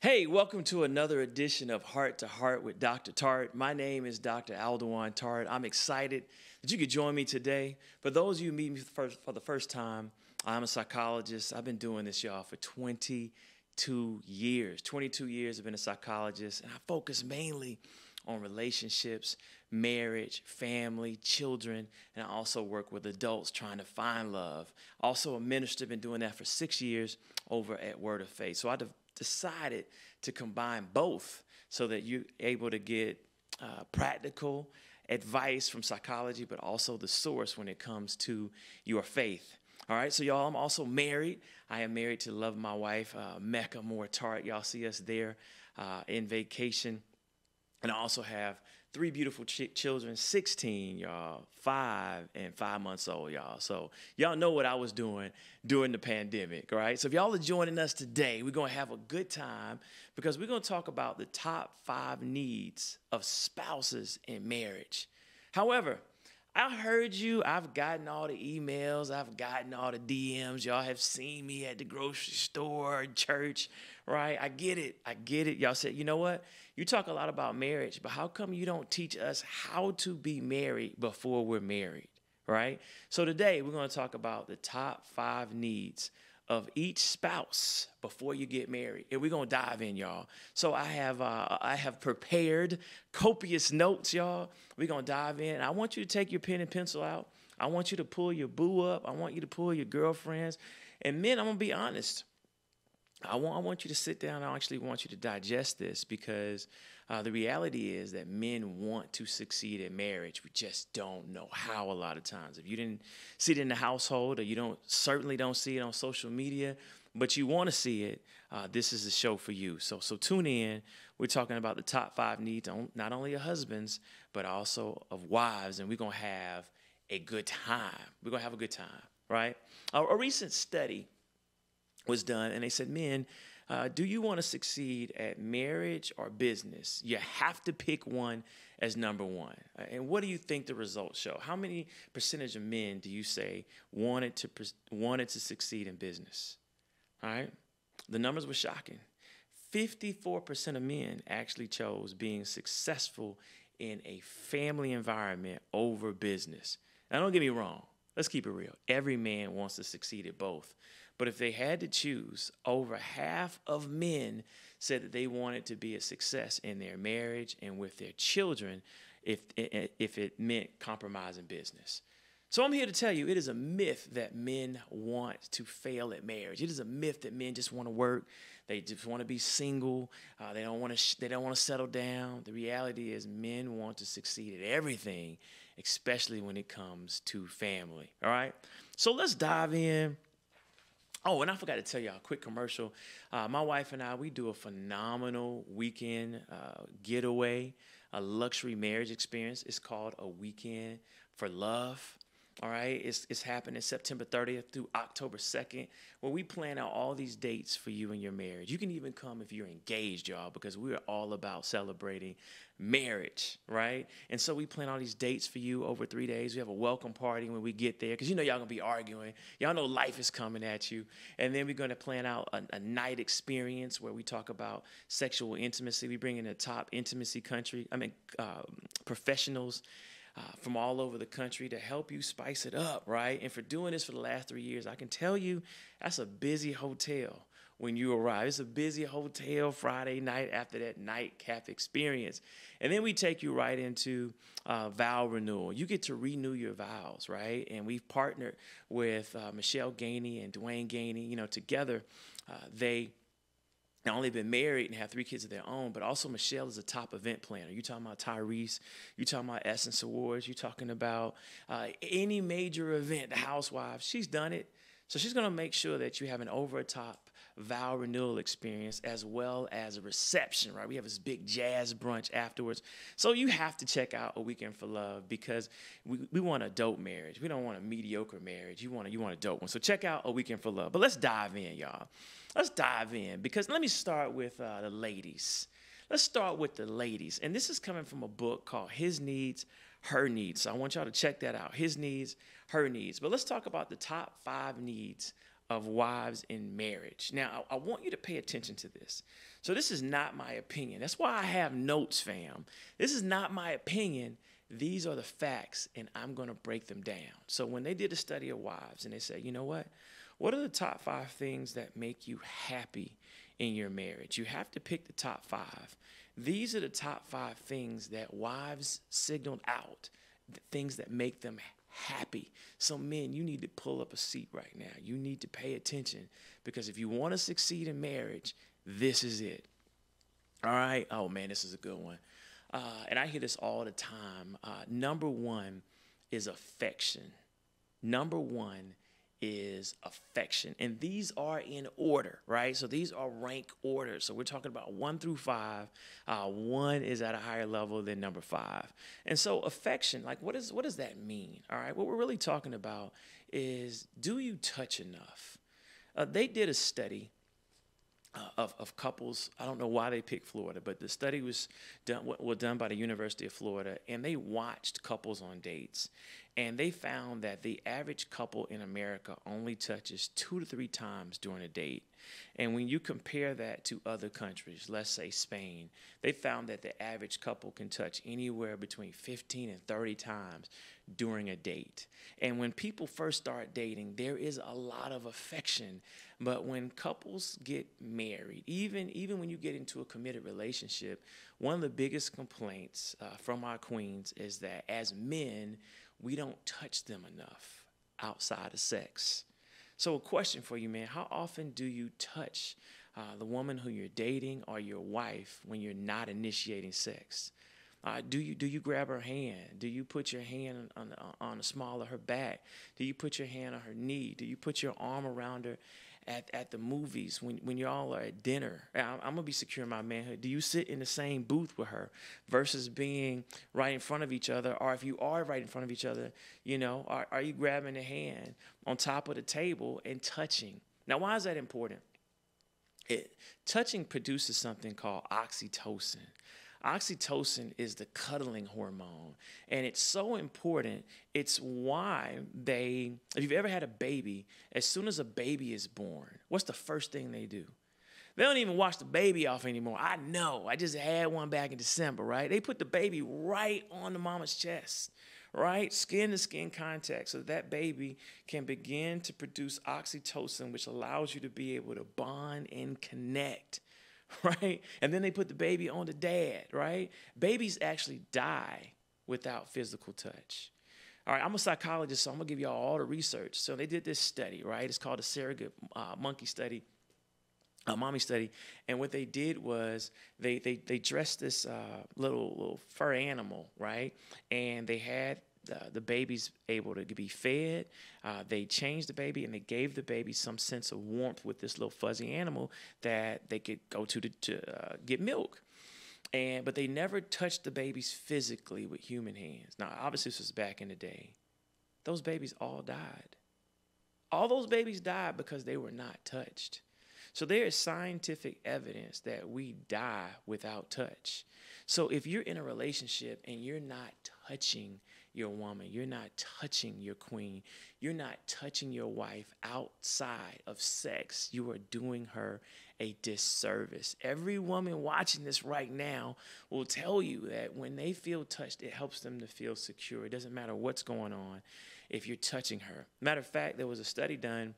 Hey, welcome to another edition of Heart to Heart with Dr. Tartt. My name is Dr. Aldewan Tartt. I'm excited that you could join me today. For those of you who meet me for the first time, I'm a psychologist. I've been doing this, y'all, for 22 years. 22 years I've been a psychologist, and I focus mainly on relationships, marriage, family, children, and I also work with adults trying to find love. Also a minister, been doing that for 6 years over at Word of Faith. So I decided to combine both so that you're able to get practical advice from psychology, but also the source when it comes to your faith. All right, so y'all, I'm also married. I am married to the love of my wife, Mecca Moore Tartt. Y'all see us there in vacation. And I also have three beautiful children, 16, y'all, 5 and 5 months old, y'all. So y'all know what I was doing during the pandemic, right? So if y'all are joining us today, we're going to have a good time because we're going to talk about the top 5 needs of spouses in marriage. However, I heard you. I've gotten all the emails. I've gotten all the DMs. Y'all have seen me at the grocery store, church, right? I get it. I get it. Y'all said, you know what? You talk a lot about marriage, but how come you don't teach us how to be married before we're married, right? So today we're going to talk about the top 5 needs of each spouse before you get married, and we're gonna dive in, y'all. So I have prepared copious notes, y'all. We're gonna dive in. I want you to take your pen and pencil out. I want you to pull your boo up. I want you to pull your girlfriends. And men, I'm gonna be honest. I want you to sit down. I actually want you to digest this because the reality is that men want to succeed in marriage. We just don't know how a lot of times. If you didn't see it in the household or you certainly don't see it on social media, but you want to see it, this is a show for you. So tune in. We're talking about the top 5 needs, not only of husbands, but also of wives, and we're going to have a good time. We're going to have a good time, right? A recent study was done, and they said, men, do you want to succeed at marriage or business? You have to pick one as number one. And what do you think the results show? How many percentage of men do you say wanted to succeed in business? All right, the numbers were shocking. 54% of men actually chose being successful in a family environment over business. Now, don't get me wrong. Let's keep it real. Every man wants to succeed at both. But if they had to choose, over half of men said that they wanted to be a success in their marriage and with their children if it meant compromising business. So I'm here to tell you, it is a myth that men want to fail at marriage. It is a myth that men just want to work. They just want to be single. They don't want to settle down. The reality is men want to succeed at everything, especially when it comes to family. All right? So let's dive in. Oh, and I forgot to tell y'all a quick commercial. My wife and I, we do a phenomenal weekend getaway, a luxury marriage experience. It's called A Weekend for Love. All right, it's happening September 30th through October 2nd, where we plan out all these dates for you and your marriage. You can even come if you're engaged, y'all, because we're all about celebrating marriage, right? And so we plan all these dates for you over 3 days. We have a welcome party when we get there, because you know y'all gonna be arguing. Y'all know life is coming at you. And then we're gonna plan out a night experience where we talk about sexual intimacy. We bring in the top intimacy professionals from all over the country to help you spice it up, right? And for doing this for the last 3 years, I can tell you that's a busy hotel when you arrive. It's a busy hotel Friday night after that nightcap experience. And then we take you right into vow renewal. You get to renew your vows, right? And we've partnered with Michelle Gainey and Dwayne Gainey. You know, together they not only been married and have 3 kids of their own, but also Michelle is a top event planner. You talking about Tyrese, you talking about Essence Awards, you talking about any major event, the Housewives, she's done it. So she's going to make sure that you have an over-the-top vow renewal experience as well as a reception, right? We have this big jazz brunch afterwards. So you have to check out A Weekend for Love because we want a dope marriage. We don't want a mediocre marriage. You want a dope one. So check out A Weekend for Love. But let's dive in, y'all. Let's dive in because let me start with the ladies. Let's start with the ladies. And this is coming from a book called His Needs, Her Needs. So I want y'all to check that out. His Needs, Her Needs. But let's talk about the top 5 needs of wives in marriage. Now, I want you to pay attention to this. So this is not my opinion. That's why I have notes, fam. This is not my opinion. These are the facts, and I'm going to break them down. So when they did a study of wives, and they said, you know what are the top 5 things that make you happy in your marriage? You have to pick the top 5. These are the top 5 things that wives signaled out, the things that make them happy. So men, you need to pull up a seat right now. You need to pay attention, because if you want to succeed in marriage, this is it. All right. Oh man, this is a good one. And I hear this all the time. Number 1 is affection. Number 1 is affection. And these are in order, right? So these are rank orders. So we're talking about 1 through 5. 1 is at a higher level than number 5. And so affection, like what does that mean? All right. What we're really talking about is, do you touch enough? They did a study of couples. I don't know why they picked Florida, but the study was done by the University of Florida, and they watched couples on dates. And they found that the average couple in America only touches 2 to 3 times during a date. And when you compare that to other countries, let's say Spain, they found that the average couple can touch anywhere between 15 and 30 times during a date. And when people first start dating, there is a lot of affection. But when couples get married, even when you get into a committed relationship, one of the biggest complaints from our queens is that as men, we don't touch them enough outside of sex. So a question for you, man, how often do you touch the woman who you're dating or your wife when you're not initiating sex? Do you grab her hand? Do you put your hand on the small of her back? Do you put your hand on her knee? Do you put your arm around her at the movies when y'all are at dinner? I'm going to be secure in my manhood. Do you sit in the same booth with her versus being right in front of each other? Or if you are right in front of each other, are you grabbing the hand on top of the table and touching? Now, why is that important? Touching produces something called oxytocin. Oxytocin is the cuddling hormone, and it's so important. It's why if you've ever had a baby, as soon as a baby is born, what's the first thing they do? They don't even wash the baby off anymore. I know. I just had one back in December, right? They put the baby right on the mama's chest, right? Skin to skin contact, so that baby can begin to produce oxytocin, which allows you to be able to bond and connect. Right? And then they put the baby on the dad, right? Babies actually die without physical touch. All right, I'm a psychologist, so I'm going to give y'all all the research. So they did this study, right? It's called a surrogate monkey study, a mommy study. And what they did was they dressed this little fur animal, right? And they had the baby's able to be fed. They changed the baby, and they gave the baby some sense of warmth with this little fuzzy animal that they could go to get milk. But they never touched the babies physically with human hands. Now, obviously, this was back in the day. Those babies all died. All those babies died because they were not touched. So there is scientific evidence that we die without touch. So if you're in a relationship and you're not touching your woman, you're not touching your queen, you're not touching your wife outside of sex, you are doing her a disservice. Every woman watching this right now will tell you that when they feel touched, it helps them to feel secure. It doesn't matter what's going on if you're touching her. Matter of fact, there was a study done,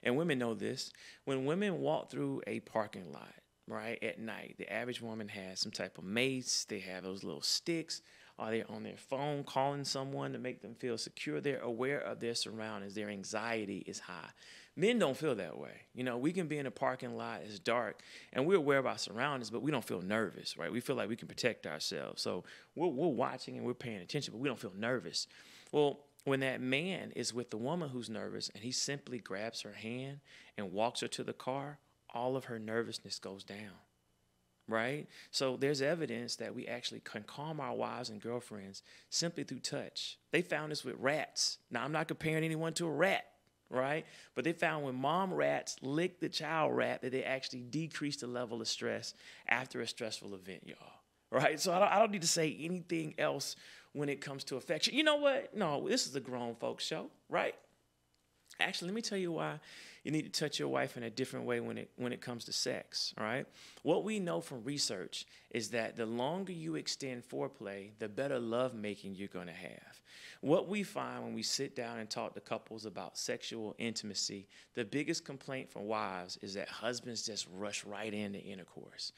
and women know this. When women walk through a parking lot, right, at night, the average woman has some type of mace. They have those little sticks. Are they on their phone calling someone to make them feel secure? They're aware of their surroundings. Their anxiety is high. Men don't feel that way. We can be in a parking lot, it's dark, and we're aware of our surroundings, but we don't feel nervous, right? We feel like we can protect ourselves. So we're watching and we're paying attention, but we don't feel nervous. Well, when that man is with the woman who's nervous and he simply grabs her hand and walks her to the car, all of her nervousness goes down. Right? So there's evidence that we actually can calm our wives and girlfriends simply through touch. They found this with rats. Now, I'm not comparing anyone to a rat, right? But they found when mom rats lick the child rat that they actually decrease the level of stress after a stressful event, y'all. Right? So I don't need to say anything else when it comes to affection. You know what? No, this is a grown folks show, right? Actually, let me tell you why you need to touch your wife in a different way when it comes to sex, all right? What we know from research is that the longer you extend foreplay, the better love making you're going to have. What we find when we sit down and talk to couples about sexual intimacy, the biggest complaint from wives is that husbands just rush right into intercourse.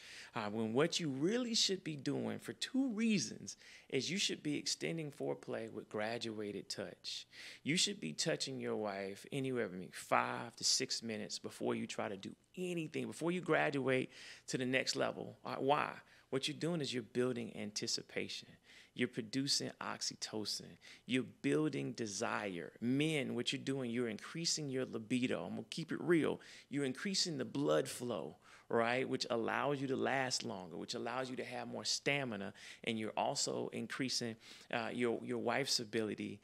When what you really should be doing for two reasons is you should be extending foreplay with graduated touch. You should be touching your wife anywhere between 5 to 6 minutes before you try to do anything, before you graduate to the next level. Why? What you're doing is you're building anticipation. You're producing oxytocin. You're building desire. Men, what you're doing, you're increasing your libido. I'm going to keep it real. You're increasing the blood flow, right, which allows you to last longer, which allows you to have more stamina, and you're also increasing your wife's ability.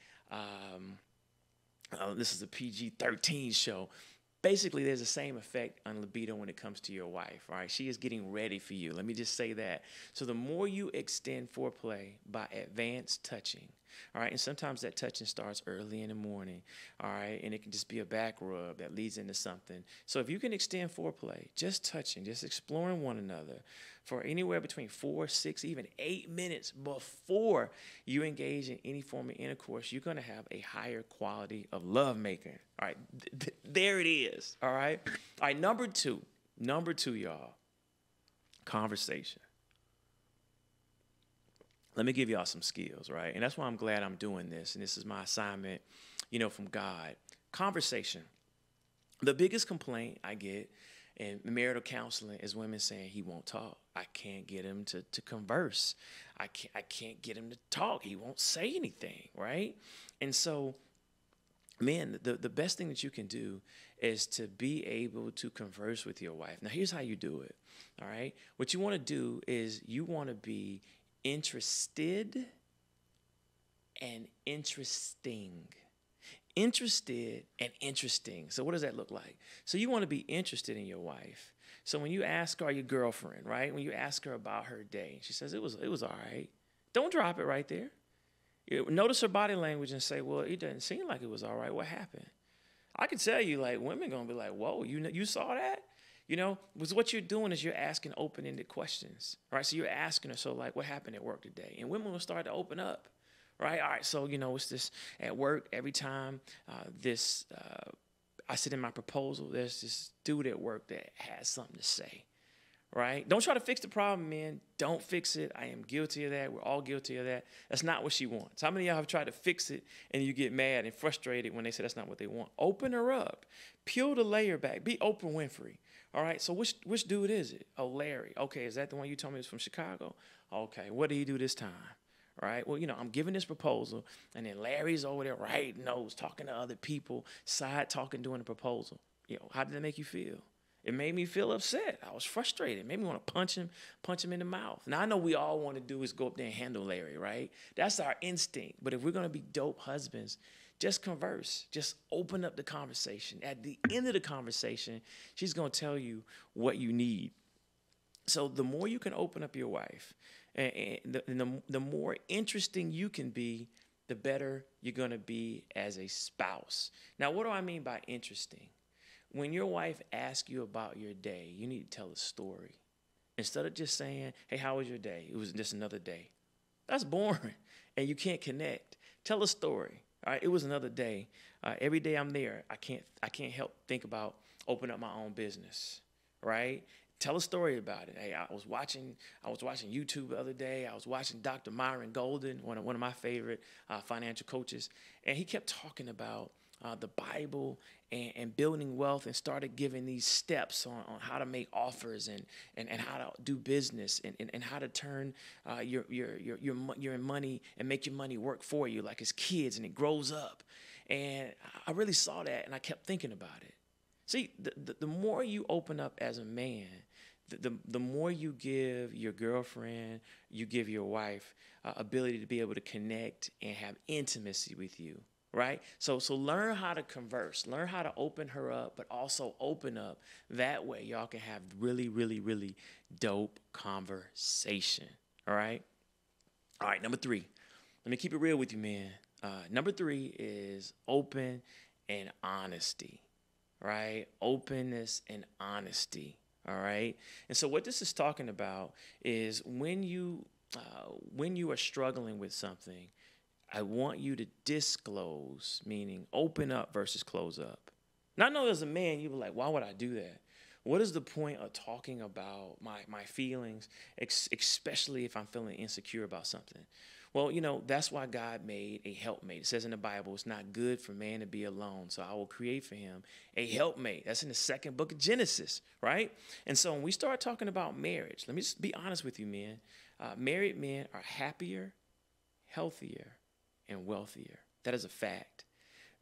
This is a PG-13 show. Basically, there's the same effect on libido when it comes to your wife, all right? She is getting ready for you. Let me just say that. So the more you extend foreplay by advanced touching, all right, and sometimes that touching starts early in the morning, all right, and it can just be a back rub that leads into something. So if you can extend foreplay, just touching, just exploring one another for anywhere between 4, 6, even 8 minutes before you engage in any form of intercourse, you're going to have a higher quality of love making. All right, there it is. All right. All right, number two, y'all, conversation. Let me give y'all some skills, right? And that's why I'm glad I'm doing this. And this is my assignment, from God. Conversation. The biggest complaint I get in marital counseling is women saying he won't talk. I can't get him to converse. I can't get him to talk. He won't say anything, right? And so, man, the best thing that you can do is to be able to converse with your wife. Now, here's how you do it, all right? What you want to do is you want to be interested and interesting. Interested and interesting. So what does that look like? So you want to be interested in your wife. So when you ask her, your girlfriend, right? When you ask her about her day, she says, it was all right. Don't drop it right there. Notice her body language and say, well, it doesn't seem like it was all right. What happened? I can tell you, like, women going to be like, whoa, you saw that? Because what you're doing is you're asking open-ended questions, right? So you're asking her, so like, what happened at work today? And women will start to open up, right? All right, so, it's this at work every time I sit in my proposal, there's this dude at work that has something to say, right? Don't try to fix the problem, man. Don't fix it. I am guilty of that. We're all guilty of that. That's not what she wants. How many of y'all have tried to fix it and you get mad and frustrated when they say that's not what they want? Open her up. Peel the layer back. Be Oprah Winfrey. All right, so which dude is it? Oh, Larry. Okay, is that the one you told me was from Chicago? Okay, what did he do this time? Right? Well, I'm giving this proposal, and then Larry's over there writing notes, talking to other people, side talking during the proposal. How did that make you feel? It made me feel upset. I was frustrated. It made me want to punch him in the mouth. Now, I know we all want to do is go up there and handle Larry, right? That's our instinct. But if we're going to be dope husbands, just converse. Just open up the conversation. At the end of the conversation, she's going to tell you what you need. So the more you can open up your wife, and the more interesting you can be, the better you're going to be as a spouse. Now, what do I mean by interesting? When your wife asks you about your day, you need to tell a story. Instead of just saying, hey, how was your day? It was just another day. That's boring, and you can't connect. Tell a story. All right, it was another day. Every day I'm there, I can't help think about opening up my own business, right? Tell a story about it. Hey, I was watching YouTube the other day. I was watching Dr. Myron Golden, one of my favorite financial coaches, and he kept talking about the Bible and building wealth, and started giving these steps on how to make offers and how to do business and how to turn your money and make your money work for you like as kids, and it grows up. And I really saw that, and I kept thinking about it. See, the more you open up as a man, the more you give your girlfriend, you give your wife ability to be able to connect and have intimacy with you, right? So learn how to converse, learn how to open her up, but also open up. That way y'all can have really, really, really dope conversation, all right? All right, number 3. Let me keep it real with you, man. Number 3 is open and honesty, right? Openness and honesty, all right? And so what this is talking about is when you are struggling with something, I want you to disclose, meaning open up versus close up. Now, I know as a man, you were like, why would I do that? What is the point of talking about my feelings, especially if I'm feeling insecure about something? Well, that's why God made a helpmate. It says in the Bible, it's not good for man to be alone, so I will create for him a helpmate. That's in the second book of Genesis, right? And so when we start talking about marriage, let me just be honest with you, men. Married men are happier, healthier, and wealthier. That is a fact.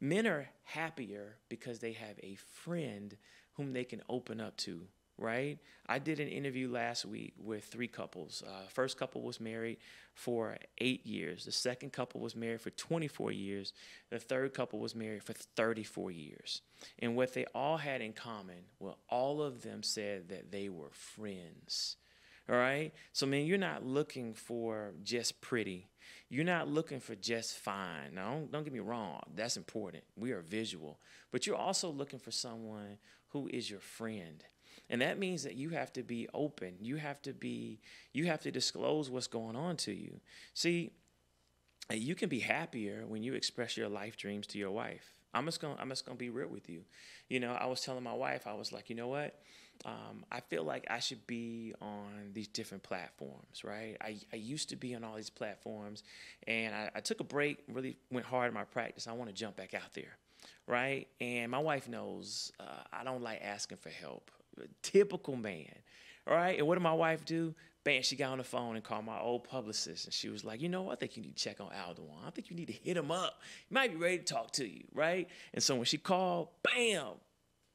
Men are happier because they have a friend whom they can open up to, right? I did an interview last week with 3 couples. First couple was married for 8 years. The second couple was married for 24 years. The third couple was married for 34 years. And what they all had in common, well, all of them said that they were friends. All right? So, man, you're not looking for just pretty. You're not looking for just fine. Now, don't get me wrong. That's important. We are visual. But you're also looking for someone who is your friend. And that means that you have to be open. You have to disclose what's going on to you. See, you can be happier when you express your life dreams to your wife. I'm just gonna be real with you. I was telling my wife, I was like, you know what? I feel like I should be on these different platforms, right? I used to be on all these platforms, and I took a break, really went hard in my practice. I want to jump back out there, right? And my wife knows I don't like asking for help. Typical man, all right? And what did my wife do? Bam, she got on the phone and called my old publicist, and she was like, I think you need to check on Aldewan. I think you need to hit him up. He might be ready to talk to you, right? And so when she called, bam,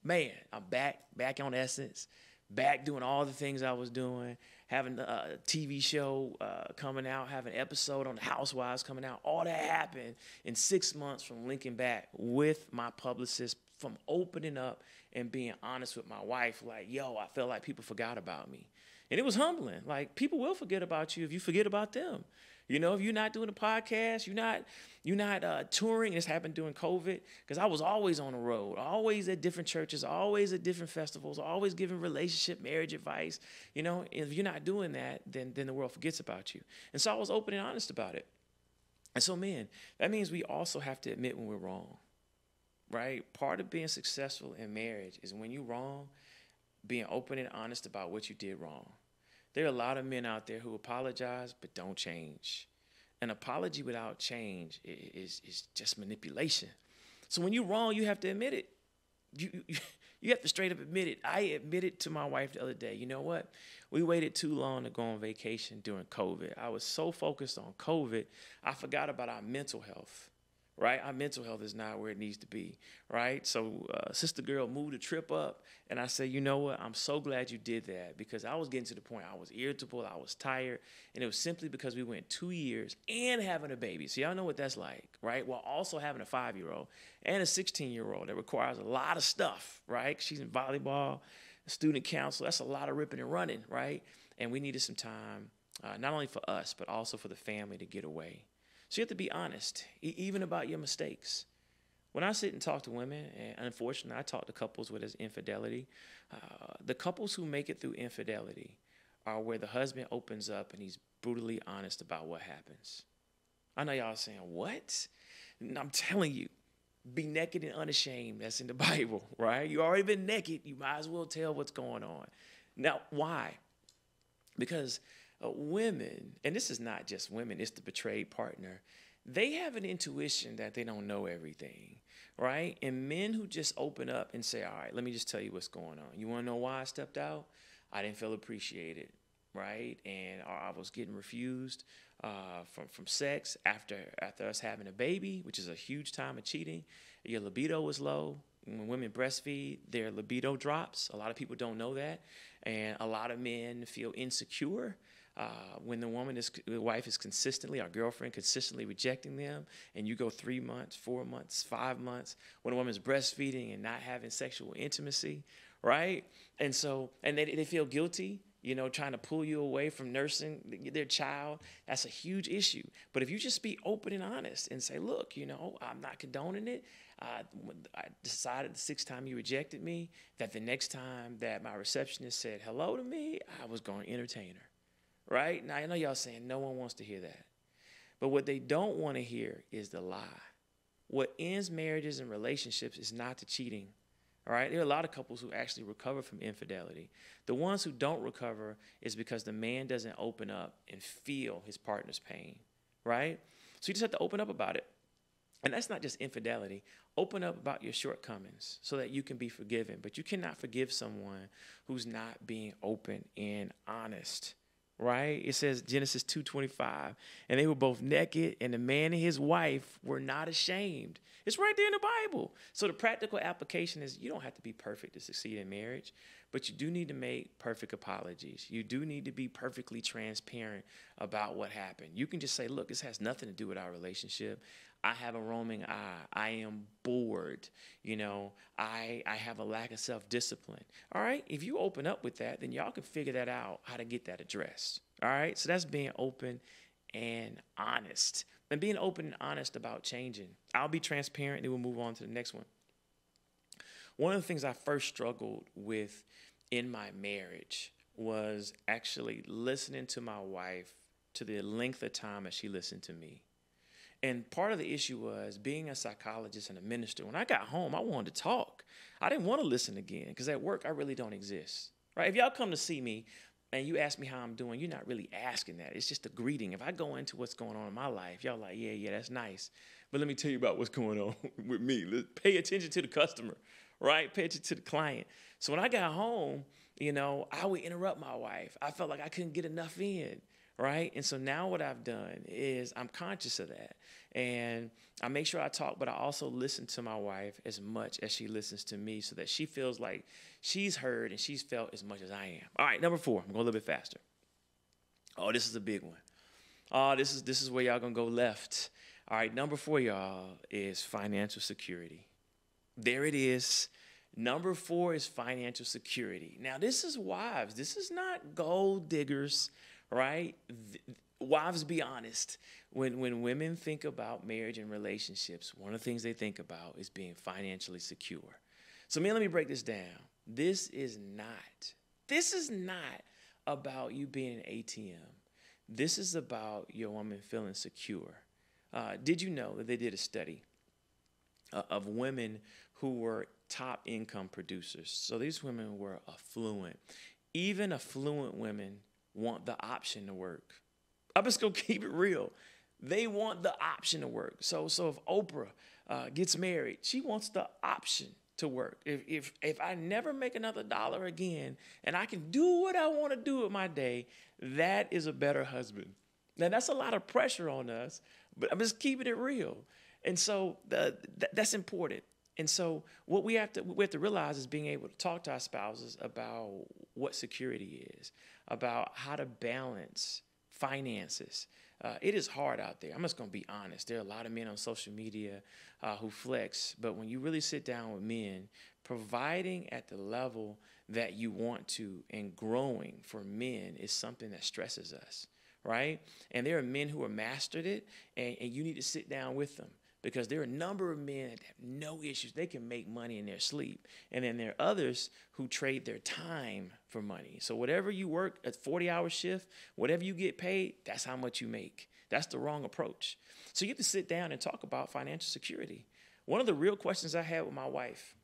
man, I'm back on Essence, back doing all the things I was doing, having a TV show coming out, having an episode on the Housewives coming out. All that happened in 6 months from linking back with my publicist, from opening up and being honest with my wife, like, yo, I feel like people forgot about me. And it was humbling. Like, people will forget about you if you forget about them. If you're not doing a podcast, you're not touring. This happened during COVID because I was always on the road, always at different churches, always at different festivals, always giving relationship, marriage advice. If you're not doing that, then the world forgets about you. And so I was open and honest about it. And so, man, that means we also have to admit when we're wrong, right? Part of being successful in marriage is when you're wrong, being open and honest about what you did wrong. There are a lot of men out there who apologize but don't change. An apology without change is just manipulation. So when you're wrong, you have to admit it. You have to straight up admit it. I admitted to my wife the other day, you know what? We waited too long to go on vacation during COVID. I was so focused on COVID, I forgot about our mental health. Right? Our mental health is not where it needs to be, right? So sister girl moved the trip up, and I said, you know what? I'm so glad you did that because I was getting to the point I was irritable, I was tired, and it was simply because we went 2 years and having a baby. So y'all know what that's like, right? While also having a 5-year-old and a 16-year-old that requires a lot of stuff, right? She's in volleyball, student council. That's a lot of ripping and running, right? And we needed some time, not only for us, but also for the family to get away. So you have to be honest, even about your mistakes. When I sit and talk to women, and unfortunately I talk to couples with infidelity, the couples who make it through infidelity are where the husband opens up and he's brutally honest about what happens. I know y'all are saying, what? And I'm telling you, be naked and unashamed. That's in the Bible, right? You already been naked. You might as well tell what's going on. Now, why? Because women, and this is not just women, it's the betrayed partner, they have an intuition that they don't know everything, right? And men who just open up and say, all right, let me just tell you what's going on. You want to know why I stepped out? I didn't feel appreciated, right? And I was getting refused from sex after us having a baby, which is a huge time of cheating. Your libido was low. When women breastfeed, their libido drops. A lot of people don't know that. And a lot of men feel insecure when the wife is consistently, our girlfriend consistently rejecting them, and you go 3 months, 4 months, 5 months, when a woman's breastfeeding and not having sexual intimacy, right? And so, and they feel guilty, trying to pull you away from nursing their child. That's a huge issue. But if you just be open and honest and say, look, I'm not condoning it. I decided the sixth time you rejected me that the next time that my receptionist said hello to me, I was going to entertain her, right? Now, I know y'all saying no one wants to hear that. But what they don't want to hear is the lie. What ends marriages and relationships is not the cheating. All right, there are a lot of couples who actually recover from infidelity. The ones who don't recover is because the man doesn't open up and feel his partner's pain, right? So you just have to open up about it. And that's not just infidelity. Open up about your shortcomings so that you can be forgiven. But you cannot forgive someone who's not being open and honest, right? It says Genesis 2:25, and they were both naked, and the man and his wife were not ashamed. It's right there in the Bible. So the practical application is you don't have to be perfect to succeed in marriage, but you do need to make perfect apologies. You do need to be perfectly transparent about what happened. You can just say, look, this has nothing to do with our relationship. I have a roaming eye. I am bored. I have a lack of self-discipline. All right. If you open up with that, then y'all can figure that out, how to get that addressed. All right. So that's being open and honest, and being open and honest about changing. I'll be transparent, and then we'll move on to the next one. One of the things I first struggled with in my marriage was actually listening to my wife to the length of time that she listened to me. And part of the issue was being a psychologist and a minister. When I got home, I wanted to talk. I didn't want to listen again because at work, I really don't exist, right? If y'all come to see me and you ask me how I'm doing, you're not really asking that. It's just a greeting. If I go into what's going on in my life, y'all like, yeah, that's nice. But let me tell you about what's going on with me. Pay attention to the customer, right? Pay attention to the client. So when I got home, I would interrupt my wife. I felt like I couldn't get enough in. Right? And so now what I've done is I'm conscious of that. And I make sure I talk, but I also listen to my wife as much as she listens to me so that she feels like she's heard and she's felt as much as I am. All right, number 4. I'm going a little bit faster. Oh, this is a big one. Oh, this is where y'all going to go left. All right, number 4, y'all, is financial security. There it is. Number 4 is financial security. Now, this is wives. This is not gold diggers. Right? Wives, be honest. When women think about marriage and relationships, one of the things they think about is being financially secure. So, man, let me break this down. This is not about you being an ATM. This is about your woman feeling secure. Did you know that they did a study of women who were top income producers? So these women were affluent. Even affluent women want the option to work. I'm just going to keep it real. They want the option to work. So if Oprah gets married, she wants the option to work. If I never make another dollar again and I can do what I want to do with my day, that is a better husband. Now, that's a lot of pressure on us, but I'm just keeping it real. And so that's important. And so what we have to realize is being able to talk to our spouses about what security is, about how to balance finances. It is hard out there. I'm just going to be honest. There are a lot of men on social media who flex, but when you really sit down with men, providing at the level that you want to and growing for men is something that stresses us, right? And there are men who have mastered it, and you need to sit down with them. Because there are a number of men that have no issues. They can make money in their sleep. And then there are others who trade their time for money. So whatever you work, a 40-hour shift, whatever you get paid, that's how much you make. That's the wrong approach. So you have to sit down and talk about financial security. One of the real questions I had with my wife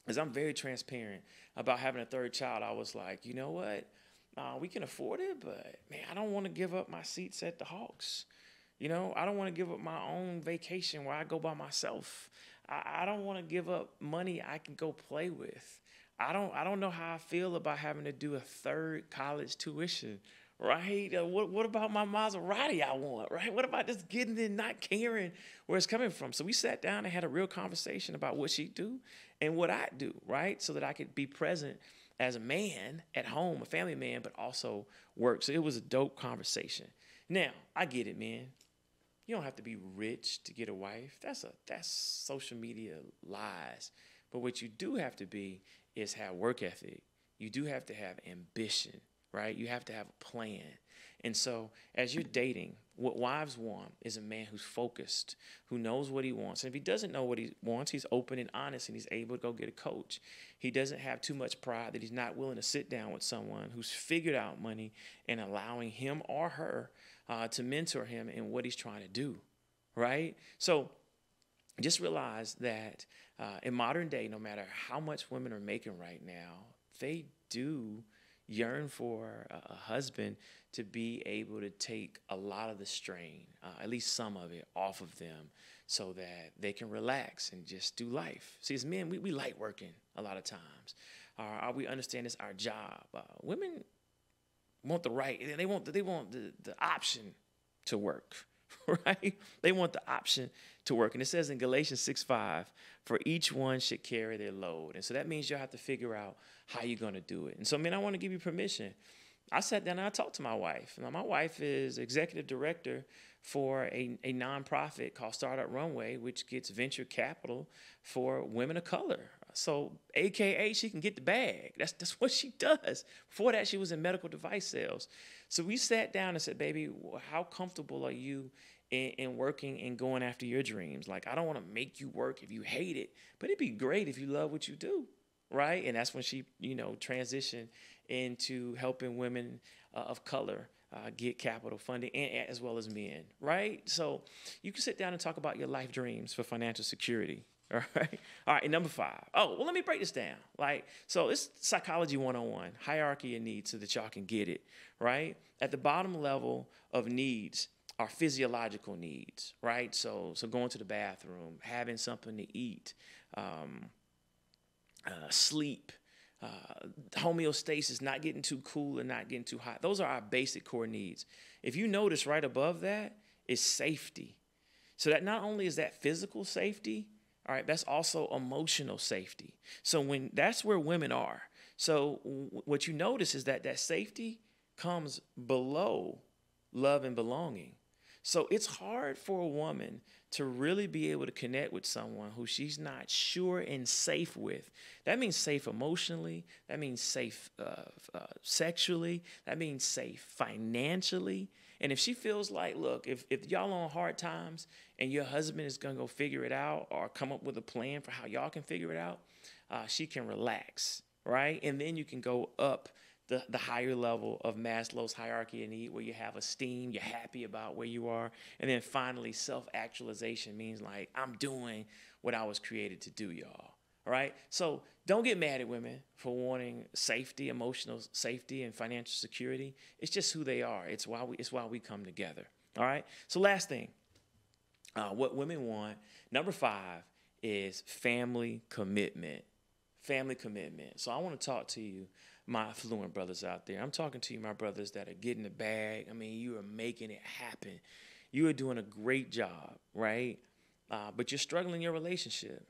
is I'm very transparent about having a third child. I was like, you know what? We can afford it, but, man, I don't want to give up my seats at the Hawks. I don't want to give up my own vacation where I go by myself. I don't want to give up money I can go play with. I don't know how I feel about having to do a third college tuition, right? What about my Maserati I want, right? What about just getting it and not caring where it's coming from? So we sat down and had a real conversation about what she do and what I do, right? So that I could be present as a man at home, a family man, but also work. So it was a dope conversation. Now, I get it, man. You don't have to be rich to get a wife. That's social media lies. But what you do have to be is have work ethic. You do have to have ambition, right? You have to have a plan. And so as you're dating, what wives want is a man who's focused, who knows what he wants. And if he doesn't know what he wants, he's open and honest and he's able to go get a coach. He doesn't have too much pride that he's not willing to sit down with someone who's figured out money and allowing him or her to mentor him in what he's trying to do, right? So just realize that in modern day, no matter how much women are making right now, they do yearn for a husband to be able to take a lot of the strain, at least some of it, off of them so that they can relax and just do life. See, as men, we like working a lot of times. We understand it's our job. Women want the right, they want the option to work, right? They want the option to work. And it says in Galatians 6:5, for each one should carry their load. And so that means you'll have to figure out how you're going to do it. And so, man, I want to give you permission. I sat down and I talked to my wife. Now, my wife is executive director for a nonprofit called Startup Runway, which gets venture capital for women of color. So, AKA, she can get the bag. That's what she does. Before that, she was in medical device sales. So we sat down and said, baby, how comfortable are you in working and going after your dreams? Like, I don't want to make you work if you hate it, but it'd be great if you love what you do, right? And that's when she, transitioned into helping women of color get capital funding, and as well as men, right? So you can sit down and talk about your life dreams for financial security. All right. All right. And number 5. Oh, well, let me break this down. So it's psychology 101, hierarchy of needs so that y'all can get it, right? At the bottom level of needs are physiological needs, right? So going to the bathroom, having something to eat, sleep, homeostasis, not getting too cool and not getting too hot. Those are our basic core needs. If you notice right above that is safety. So that not only is that physical safety, all right, that's also emotional safety. So that's where women are. So what you notice is that safety comes below love and belonging. So it's hard for a woman to really be able to connect with someone who she's not sure and safe with. That means safe emotionally. That means safe sexually. That means safe financially. And if she feels like, look, if y'all on hard times and your husband is going to go figure it out or come up with a plan for how y'all can figure it out, she can relax, right? And then you can go up the higher level of Maslow's hierarchy of need, where you have esteem, you're happy about where you are. And then finally, self-actualization means like, I'm doing what I was created to do, y'all. All right? So don't get mad at women for wanting safety, emotional safety, and financial security. It's just who they are. It's why we come together. All right? So last thing, what women want, number 5, is family commitment. Family commitment. So I want to talk to you, my affluent brothers out there. I'm talking to you, my brothers that are getting the bag. I mean, you are making it happen. You are doing a great job, right? But you're struggling in your relationship.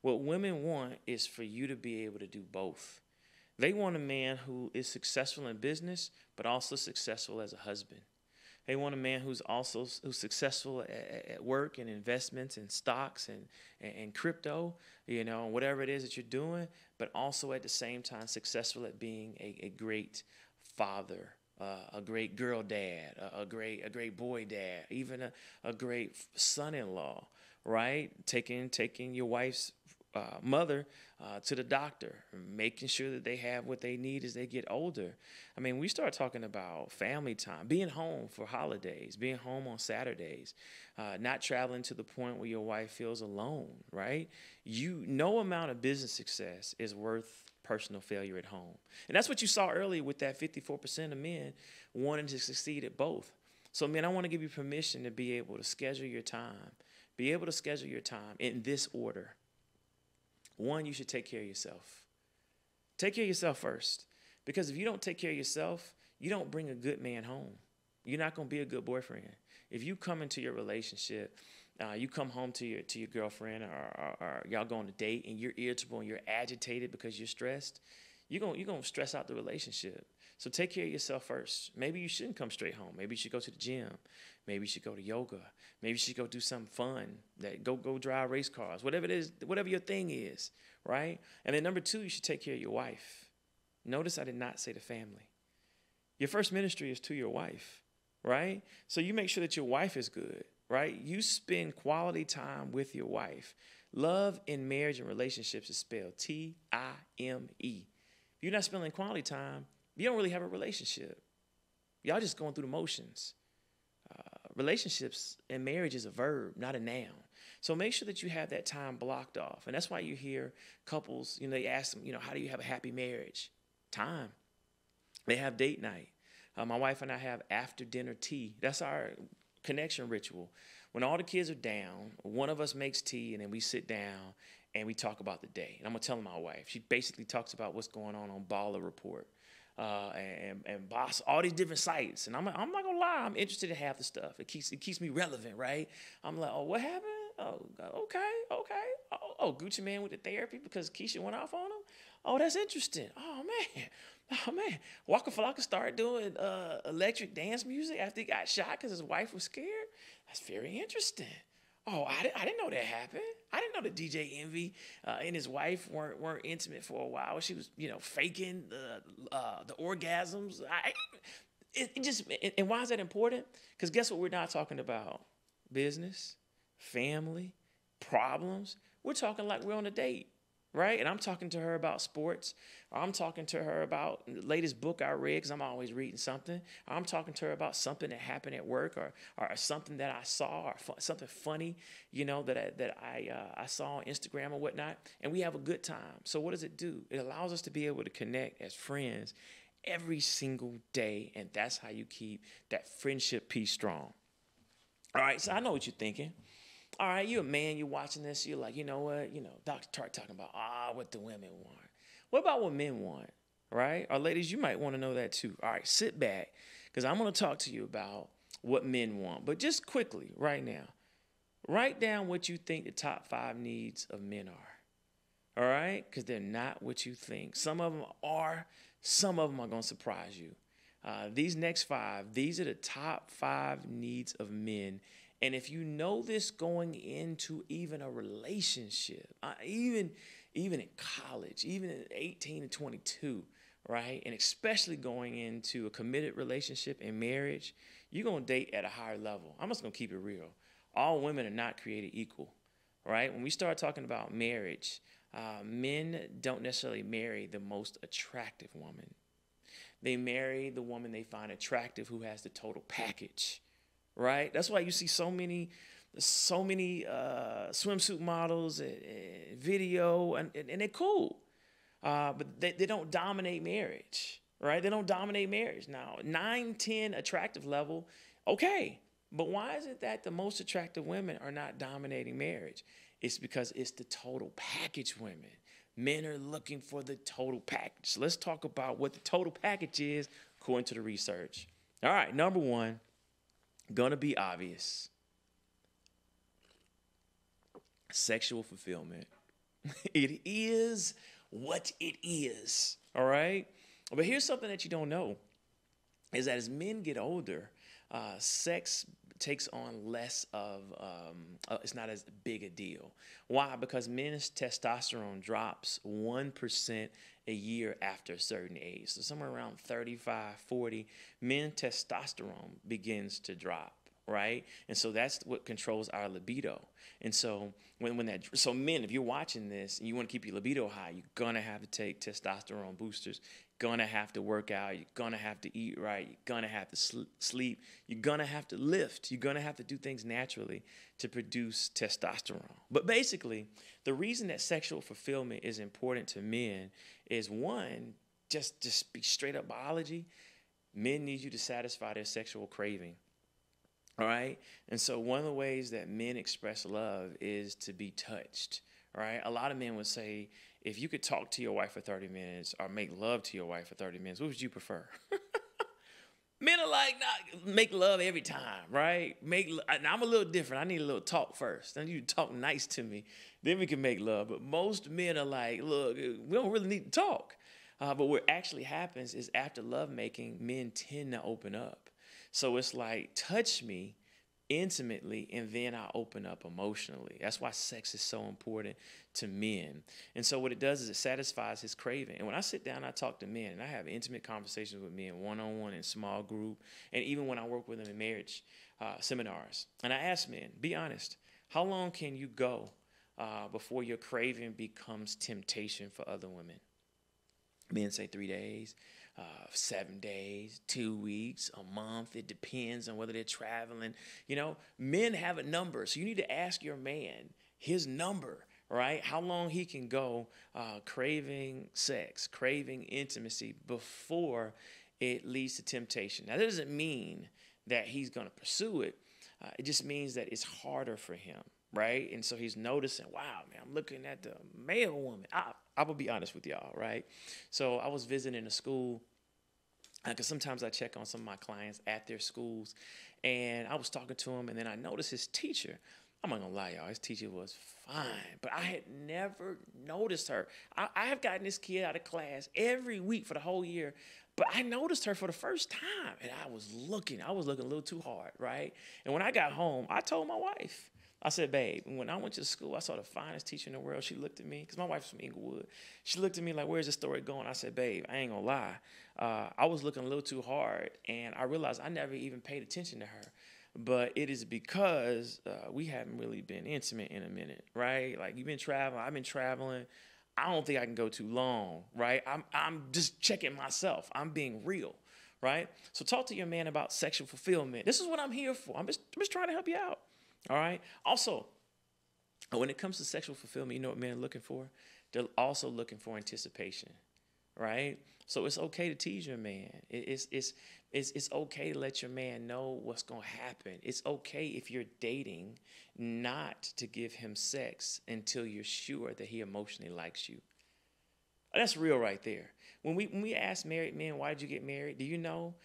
What women want is for you to be able to do both. They want a man who is successful in business, but also successful as a husband. They want a man who's successful at work and investments and stocks and crypto, whatever it is that you're doing, but also at the same time successful at being a great father, a great girl dad, a great boy dad, even a great son-in-law, right? Taking your wife's mother to the doctor, making sure that they have what they need as they get older. I mean, we start talking about family time, being home for holidays, being home on Saturdays, not traveling to the point where your wife feels alone, right? No amount of business success is worth personal failure at home. And that's what you saw earlier with that 54% of men wanting to succeed at both. So, man, I want to give you permission to be able to schedule your time, in this order. 1, you should take care of yourself. Take care of yourself first. Because if you don't take care of yourself, you don't bring a good man home. You're not going to be a good boyfriend. If you come into your relationship, you come home to your girlfriend or y'all go on a date and you're irritable and you're agitated because you're stressed, you're going to stress out the relationship. So take care of yourself first. Maybe you shouldn't come straight home. Maybe you should go to the gym. Maybe you should go to yoga. Maybe you should go do something fun. Go drive race cars. Whatever it is, whatever your thing is, right? And then number 2, you should take care of your wife. Notice I did not say the family. Your first ministry is to your wife, right? So you make sure that your wife is good, right? You spend quality time with your wife. Love in marriage and relationships is spelled T-I-M-E. If you're not spending quality time, you don't really have a relationship. Y'all just going through the motions. Relationships and marriage is a verb, not a noun. So make sure that you have that time blocked off. And that's why you hear couples, they ask them, how do you have a happy marriage? Time. They have date night. My wife and I have after dinner tea. That's our connection ritual. When all the kids are down, one of us makes tea, and then we sit down and we talk about the day. And I'm going to tell my wife. She basically talks about what's going on Baller Report. And Boss, all these different sites. And I'm not going to lie, I'm interested in half the stuff. It keeps me relevant, right? I'm like, oh, what happened? Oh, okay. Oh, Gucci Man with the therapy because Keisha went off on him? Oh, that's interesting. Oh, man. Waka Flocka started doing electric dance music after he got shot because his wife was scared? That's very interesting. Oh, I didn't know that happened. I didn't know that DJ Envy and his wife weren't intimate for a while. She was, faking the orgasms. And why is that important? Because guess what we're not talking about? Business, family, problems. We're talking like we're on a date, right? And I'm talking to her about sports. Or I'm talking to her about the latest book I read because I'm always reading something. Or I'm talking to her about something that happened at work or something that I saw or something funny, that I saw on Instagram or whatnot. And we have a good time. So what does it do? It allows us to be able to connect as friends every single day. And that's how you keep that friendship piece strong. All right, so I know what you're thinking. All right, you're a man, you're watching this, you're like, you know what? Dr. Tartt talking about, what the women want. What about what men want, right? Or ladies, you might want to know that too. All right, sit back, because I'm going to talk to you about what men want. But just quickly, right now, write down what you think the top 5 needs of men are, all right? Because they're not what you think. Some of them are going to surprise you. These next 5, these are the top 5 needs of men. And if you know this going into even a relationship, even in college, even at 18 to 22, right? And especially going into a committed relationship and marriage, you're going to date at a higher level. I'm just going to keep it real. All women are not created equal, right? When we start talking about marriage, men don't necessarily marry the most attractive woman. They marry the woman they find attractive who has the total package, right? That's why you see so many swimsuit models and video, and they're cool. But they don't dominate marriage, right? They don't dominate marriage. Now, 9, 10 attractive level, okay. But why is it that the most attractive women are not dominating marriage? It's because it's the total package women. Men are looking for the total package. So let's talk about what the total package is according to the research. All right, number 1, gonna be obvious. Sexual fulfillment. It is what it is, all right? But here's something that you don't know, is that as men get older, sex takes on less of, it's not as big a deal. Why? Because men's testosterone drops 1% a year after a certain age. So somewhere around 35, 40, men's testosterone begins to drop, right? And so that's what controls our libido. And so so men, if you're watching this and you want to keep your libido high, you're going to have to take testosterone boosters. Gonna have to work out. You're gonna have to eat right. You're gonna have to sleep. You're gonna have to lift. You're gonna have to do things naturally to produce testosterone. But basically, the reason that sexual fulfillment is important to men is, one, just be straight up biology. Men need you to satisfy their sexual craving. All right? And so one of the ways that men express love is to be touched. All right? A lot of men would say, if you could talk to your wife for 30 minutes or make love to your wife for 30 minutes, what would you prefer? Men are like, nah, make love every time, right? Now, I'm a little different. I need a little talk first. I need you to talk nice to me. Then we can make love. But most men are like, look, we don't really need to talk. But what actually happens is after lovemaking, men tend to open up. So it's like, touch me, intimately, and then I open up emotionally. That's why sex is so important to men. And so what it does is it satisfies his craving. And when I sit down, I talk to men, and I have intimate conversations with men, one-on-one, in small group, and even when I work with them in marriage seminars. And I ask men, be honest, how long can you go before your craving becomes temptation for other women? Men say 3 days, 7 days, 2 weeks, a month. It depends on whether they're traveling. You know, men have a number. So you need to ask your man his number, right? How long he can go craving sex, craving intimacy before it leads to temptation. Now, that doesn't mean that he's going to pursue it. It just means that it's harder for him, right? And so he's noticing, wow, man, I'm looking at the male woman. I will be honest with y'all, right? So I was visiting a school, because sometimes I check on some of my clients at their schools, and I was talking to him, and then I noticed his teacher. I'm not gonna lie, y'all, his teacher was fine, but I had never noticed her. I have gotten this kid out of class every week for the whole year, but I noticed her for the first time, and I was looking a little too hard, right? And when I got home, I told my wife. I said, babe, when I went to school, I saw the finest teacher in the world. She looked at me, because my wife's from Inglewood. She looked at me like, where's this story going? I said, babe, I ain't gonna lie. I was looking a little too hard, and I realized I never even paid attention to her. But it is because we haven't really been intimate in a minute, right? Like, you've been traveling, I've been traveling. I don't think I can go too long, right? I'm just checking myself. I'm being real, right? So talk to your man about sexual fulfillment. This is what I'm here for. I'm just trying to help you out. All right. Also, when it comes to sexual fulfillment, you know what men are looking for? They're also looking for anticipation, right? So it's okay to tease your man. It's okay to let your man know what's going to happen. It's okay if you're dating not to give him sex until you're sure that he emotionally likes you. That's real right there. When we ask married men, why did you get married? Do you know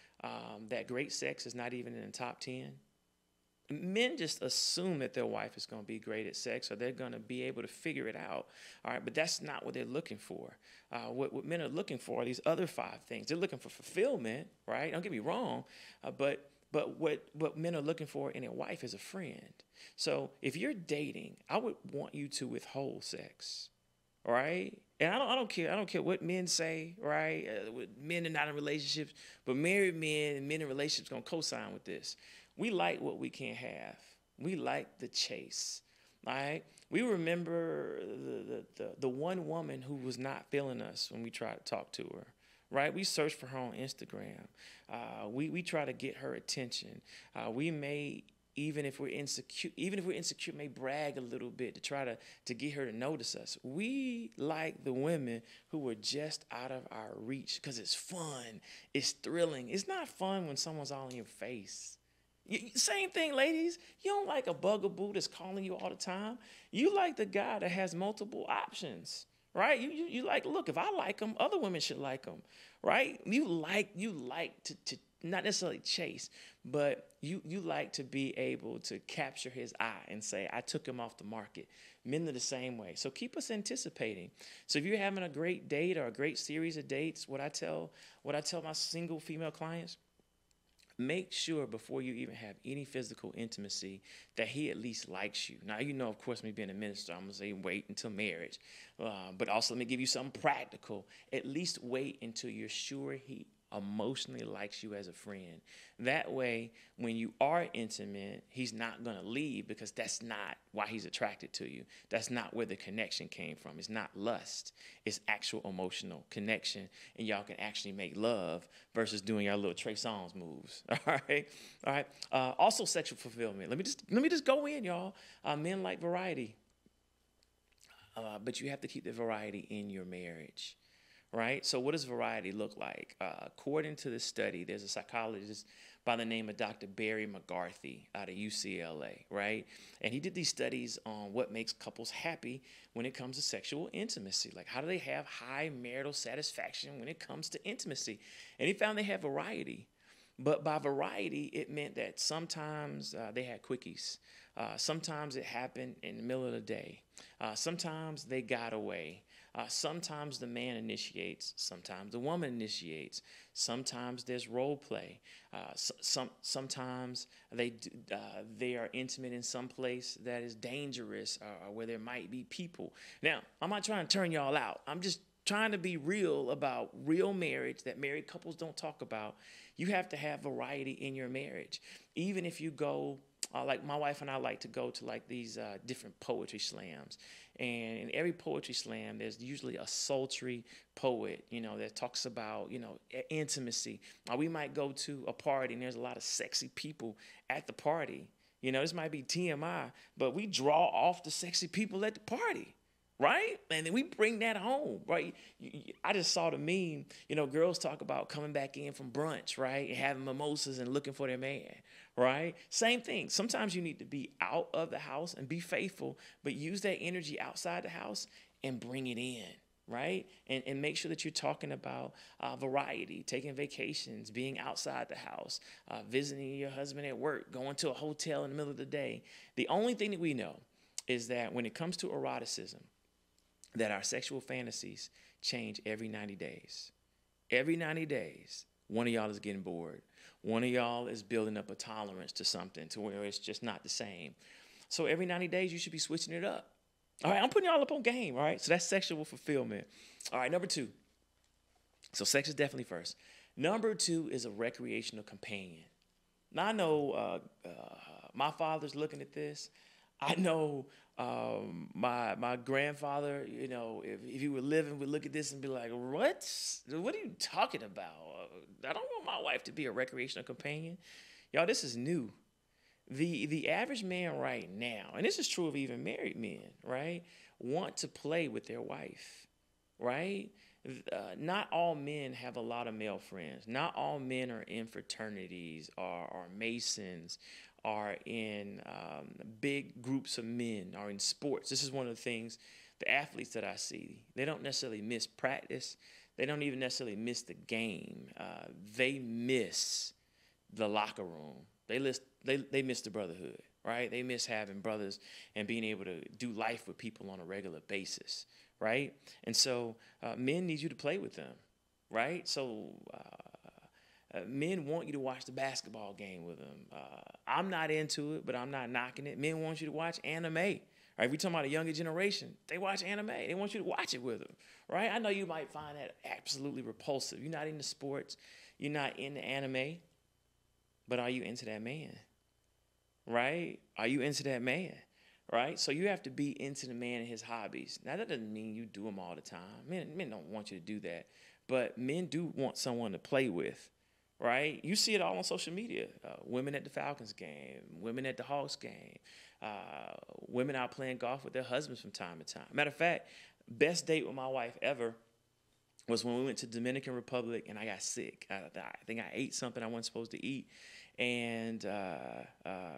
that great sex is not even in the top 10? Men just assume that their wife is going to be great at sex, or they're going to be able to figure it out. All right, but that's not what they're looking for. What men are looking for are these other 5 things. They're looking for fulfillment, right? Don't get me wrong, but what men are looking for in a wife is a friend. So if you're dating, I would want you to withhold sex, all right? And I don't care what men say, right? Men are not in relationships, but married men and men in relationships are going to co-sign with this. We like what we can't have. We like the chase, all right? We remember the one woman who was not feeling us when we tried to talk to her, right? We searched for her on Instagram. We try to get her attention. We may, even if we're insecure, may brag a little bit to try to get her to notice us. We like the women who were just out of our reach because it's fun, it's thrilling. It's not fun when someone's all in your face. Same thing, ladies. You don't like a bugaboo that's calling you all the time. You like the guy that has multiple options, right? You like, look, if I like him, other women should like him, right? You like to not necessarily chase, but you like to be able to capture his eye and say, I took him off the market. Men are the same way. So keep us anticipating. So if you're having a great date or a great series of dates, what I tell my single female clients, make sure before you even have any physical intimacy that he at least likes you. Now, you know, of course, me being a minister, I'm going to say wait until marriage. But also let me give you something practical. At least wait until you're sure he emotionally likes you as a friend. That way, when you are intimate, he's not going to leave, because that's not why he's attracted to you. That's not where the connection came from. It's not lust. It's actual emotional connection, and y'all can actually make love versus doing your little Trey Songz moves. All right. Also, sexual fulfillment. Let me just go in, y'all. Men like variety, but you have to keep the variety in your marriage. Right? So what does variety look like? According to this study, there's a psychologist by the name of Dr. Barry McCarthy out of UCLA, right? And he did these studies on what makes couples happy when it comes to sexual intimacy. Like, how do they have high marital satisfaction when it comes to intimacy? And he found they have variety. But by variety, it meant that sometimes they had quickies. Sometimes it happened in the middle of the day. Sometimes they got away. Sometimes the man initiates, sometimes the woman initiates, sometimes there's role play. Sometimes they are intimate in some place that is dangerous or where there might be people. Now, I'm not trying to turn y'all out. I'm just trying to be real about real marriage that married couples don't talk about. You have to have variety in your marriage. Even if you go, like my wife and I like to go to like these different poetry slams. And in every poetry slam, there's usually a sultry poet, that talks about, intimacy. Or we might go to a party and there's a lot of sexy people at the party. This might be TMI, but we draw off the sexy people at the party. Right? And then we bring that home, right? I just saw the meme, girls talk about coming back in from brunch, right? And having mimosas and looking for their man, right? Same thing. Sometimes you need to be out of the house and be faithful, but use that energy outside the house and bring it in, right? And make sure that you're talking about variety, taking vacations, being outside the house, visiting your husband at work, going to a hotel in the middle of the day. The only thing that we know is that when it comes to eroticism, that our sexual fantasies change every 90 days. Every 90 days, one of y'all is getting bored. One of y'all is building up a tolerance to something to where it's just not the same. So every 90 days, you should be switching it up. All right, I'm putting y'all up on game, all right? So that's sexual fulfillment. All right, number 2. So sex is definitely first. Number 2 is a recreational companion. Now, I know my father's looking at this. I know my grandfather, if he were living, would look at this and be like, what are you talking about? I don't want my wife to be a recreational companion. Y'all, this is new. The average man right now, and this is true of even married men, right, want to play with their wife, right? Not all men have a lot of male friends. Not all men are in fraternities or Masons, are in big groups of men, are in sports. This is one of the things, the athletes that I see, they don't necessarily miss practice. They don't even necessarily miss the game. They miss the locker room. They miss the brotherhood, right? They miss having brothers and being able to do life with people on a regular basis, right? And so men need you to play with them, right? So men want you to watch the basketball game with them. I'm not into it, but I'm not knocking it. Men want you to watch anime. Right? If we're talking about a younger generation, they watch anime. They want you to watch it with them, right? I know you might find that absolutely repulsive. You're not into sports. You're not into anime. But are you into that man? Right? Are you into that man? Right? So you have to be into the man and his hobbies. Now, that doesn't mean you do them all the time. Men don't want you to do that. But men do want someone to play with. Right? You see it all on social media. Women at the Falcons game, women at the Hawks game, women out playing golf with their husbands from time to time. Matter of fact, best date with my wife ever was when we went to Dominican Republic and I got sick. I think I ate something I wasn't supposed to eat. And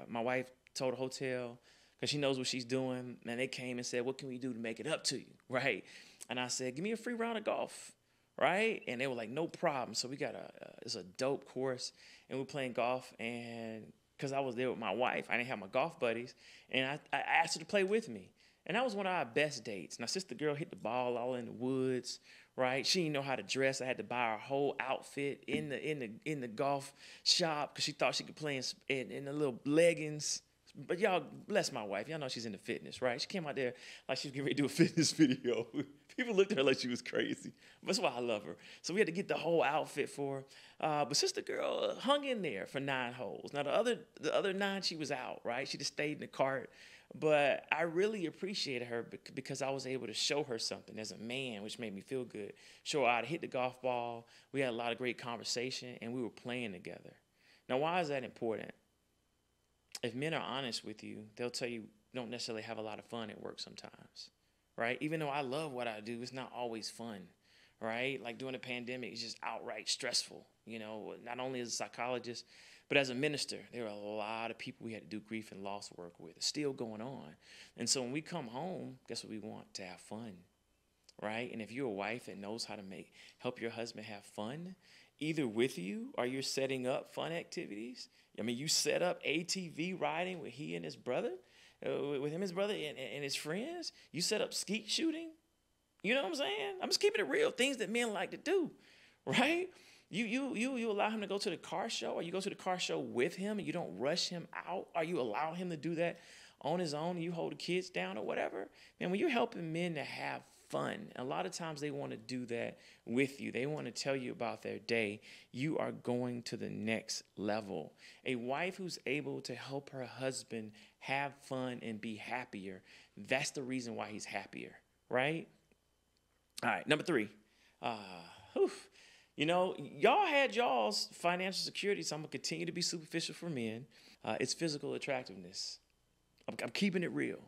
my wife told the hotel, because she knows what she's doing, and they came and said, what can we do to make it up to you? Right? And I said, give me a free round of golf. Right? And they were like, no problem. So we got it's a dope course, and we're playing golf. And because I was there with my wife, I didn't have my golf buddies, and I asked her to play with me. And that was one of our best dates. Now, sister girl hit the ball all in the woods, right? She didn't know how to dress. I had to buy her whole outfit in the golf shop because she thought she could play in the little leggings. But y'all, bless my wife. Y'all know she's into fitness, right? She came out there like she was getting ready to do a fitness video. People looked at her like she was crazy. That's why I love her. So we had to get the whole outfit for her. But sister girl hung in there for 9 holes. Now, the other 9, she was out, right? She just stayed in the cart. But I really appreciated her because I was able to show her something as a man, which made me feel good. Show her how to hit the golf ball. We had a lot of great conversation, and we were playing together. Now, why is that important? If men are honest with you, they'll tell you don't necessarily have a lot of fun at work sometimes, right? Even though I love what I do, it's not always fun, right? Like during the pandemic, it's just outright stressful, not only as a psychologist, but as a minister. There are a lot of people we had to do grief and loss work with. It's still going on. And so when we come home, guess what we want? To have fun, right? And if you're a wife that knows how to help your husband have fun, either with you or you're setting up fun activities. I mean, you set up ATV riding with his brother, and his friends. You set up skeet shooting. You know what I'm saying? I'm just keeping it real. Things that men like to do, right? You allow him to go to the car show, or you go to the car show with him and you don't rush him out, or you allow him to do that on his own and you hold the kids down or whatever. Man, when you're helping men to have fun, a lot of times they want to do that with you. They want to tell you about their day. You are going to the next level. A wife who's able to help her husband have fun and be happier, that's the reason why he's happier, right? All right, number 3. You know, y'all had y'all's financial security, so I'm going to continue to be superficial for men. It's physical attractiveness. I'm keeping it real,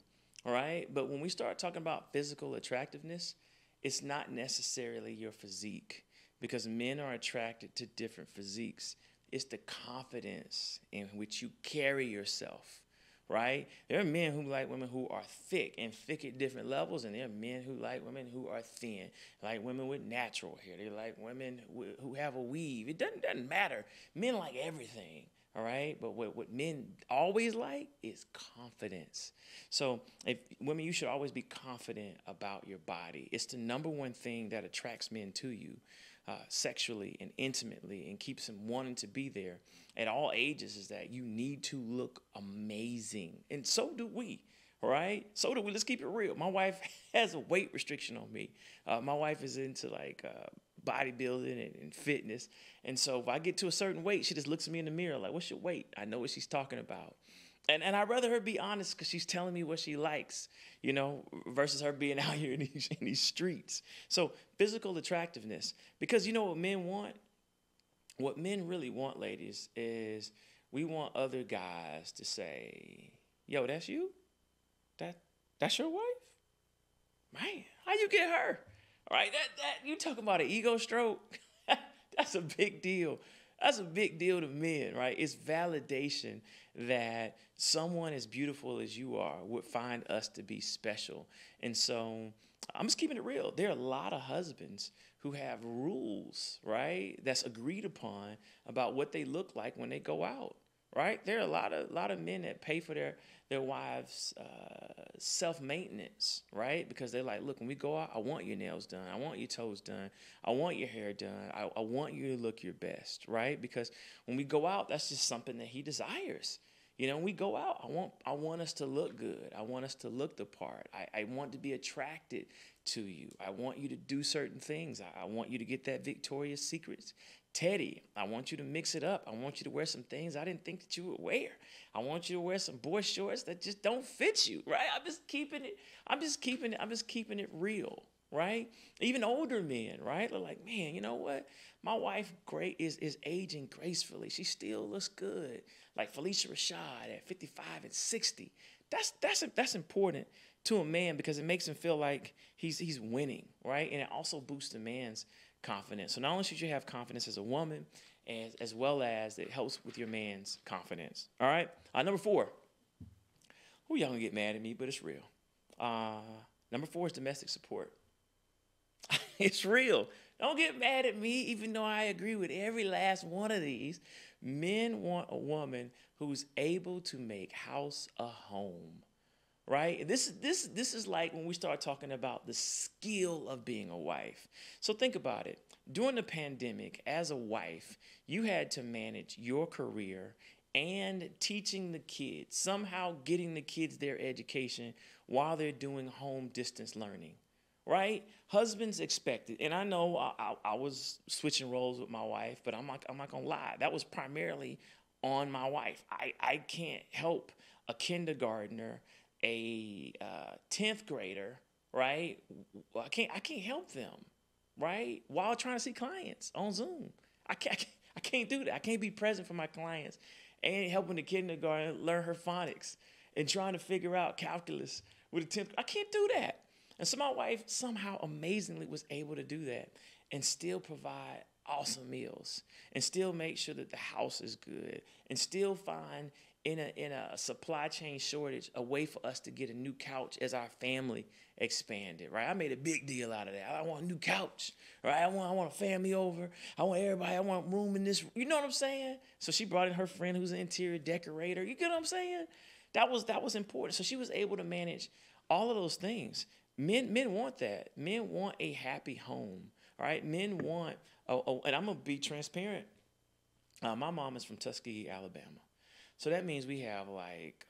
all right? But when we start talking about physical attractiveness, it's not necessarily your physique, because men are attracted to different physiques. It's the confidence in which you carry yourself, right? There are men who like women who are thick and thick at different levels, and there are men who like women who are thin, like women with natural hair. They like women who have a weave. It doesn't matter. Men like everything, all right? But what men always like is confidence. So if women, you should always be confident about your body. It's the number one thing that attracts men to you. Sexually and intimately, and keeps him wanting to be there at all ages, is that you need to look amazing. And so do we, right? So do we. Let's keep it real. My wife has a weight restriction on me. My wife is into like bodybuilding and fitness. And so if I get to a certain weight, she just looks at me in the mirror like, what's your weight? I know what she's talking about. And I'd rather her be honest, because she's telling me what she likes, you know, versus her being out here in these streets. So physical attractiveness, because you know what men want? What men really want, ladies, is we want other guys to say, yo, that's you? That's your wife? Man, how you get her? All right, that you talking about an ego stroke? That's a big deal. That's a big deal to men, right? It's validation that someone as beautiful as you are would find us to be special. And so I'm just keeping it real. There are a lot of husbands who have rules, right, that's agreed upon about what they look like when they go out, right? There are a lot of men that pay for their wives' self-maintenance, right? Because they're like, look, when we go out, I want your nails done. I want your toes done. I want your hair done. I want you to look your best, right? Because when we go out, that's just something that he desires. You know, when we go out, I want us to look good. I want us to look the part. I want to be attracted to you. I want you to do certain things. I want you to get that Victoria's Secrets Teddy. I want you to mix it up. I want you to wear some things I didn't think that you would wear. I want you to wear some boy shorts that just don't fit you, right? I'm just keeping it real, right? Even older men, right? They're like, man, you know what? My wife is aging gracefully. She still looks good. Like Felicia Rashad at 55 and 60. That's important to a man, because it makes him feel like he's winning, right? And it also boosts a man's confidence. So not only should you have confidence as a woman, as well as it helps with your man's confidence. All right? Number 4. Ooh, y'all gonna get mad at me, but it's real. Number 4 is domestic support. It's real. Don't get mad at me, even though I agree with every last one of these. Men want a woman who's able to make house a home, right? This is like when we start talking about the skill of being a wife. So think about it. During the pandemic, as a wife, you had to manage your career and teaching the kids, somehow getting the kids their education while they're doing home distance learning, right? Husbands expected, and I know I was switching roles with my wife, but I'm not gonna lie. That was primarily on my wife. I can't help a kindergartner, a 10th grader, right? I can't help them, right? While trying to see clients on Zoom. I can't do that. I can't be present for my clients and helping the kindergarten learn her phonics and trying to figure out calculus with a 10th. I can't do that. And so my wife somehow amazingly was able to do that and still provide awesome meals and still make sure that the house is good and still find in a supply chain shortage a way for us to get a new couch as our family expanded, right? I made a big deal out of that. I want a new couch, right? I want a family over. I want everybody. I want room in this. You know what I'm saying? So she brought in her friend who's an interior decorator. You get what I'm saying? That was important. So she was able to manage all of those things. Men want that. Men want a happy home. All right. Men want, and I'm gonna be transparent. My mom is from Tuskegee, Alabama. So that means we have like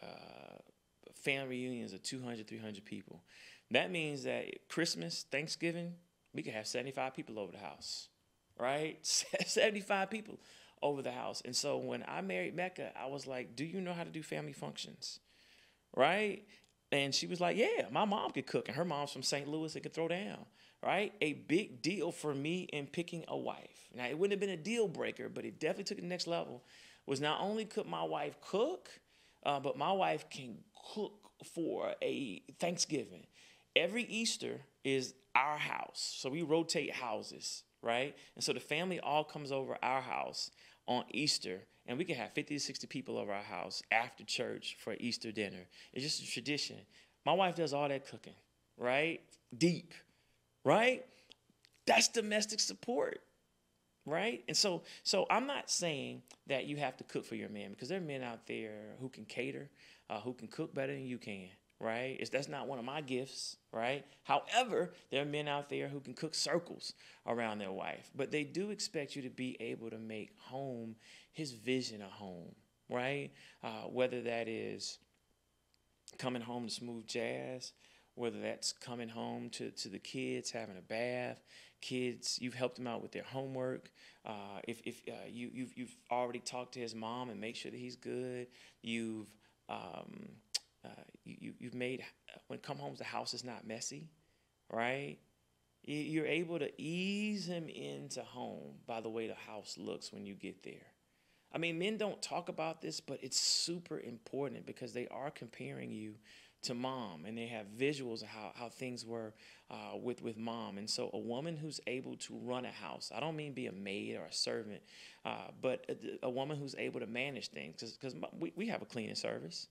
family reunions of 200, 300 people. That means that Christmas, Thanksgiving, we could have 75 people over the house, right? 75 people over the house. And so when I married Mecca, I was like, do you know how to do family functions, right? And she was like, yeah, my mom could cook. And her mom's from St. Louis and could throw down, right? A big deal for me in picking a wife. Now, it wouldn't have been a deal breaker, but it definitely took it to the next level, was not only could my wife cook, but my wife can cook for a Thanksgiving. Every Easter is our house. So we rotate houses, right? And so the family all comes over our house on Easter, and we can have 50 to 60 people over our house after church for Easter dinner. It's just a tradition. My wife does all that cooking, right? Deep, right? That's domestic support, right? And so I'm not saying that you have to cook for your man, because there are men out there who can cater, who can cook better than you can, right? That's not one of my gifts, right? However, there are men out there who can cook circles around their wife, but they do expect you to be able to make home his vision a home, right? Whether that is coming home to smooth jazz, whether that's coming home to the kids, having a bath, kids, you've helped them out with their homework. If you've already talked to his mom and make sure that he's good. You've made, when come home, the house is not messy, right? You're able to ease him into home by the way the house looks when you get there. I mean, men don't talk about this, but it's super important, because they are comparing you to mom, and they have visuals of how things were with mom. And so a woman who's able to run a house, I don't mean be a maid or a servant, but a woman who's able to manage things, because we have a cleaning service,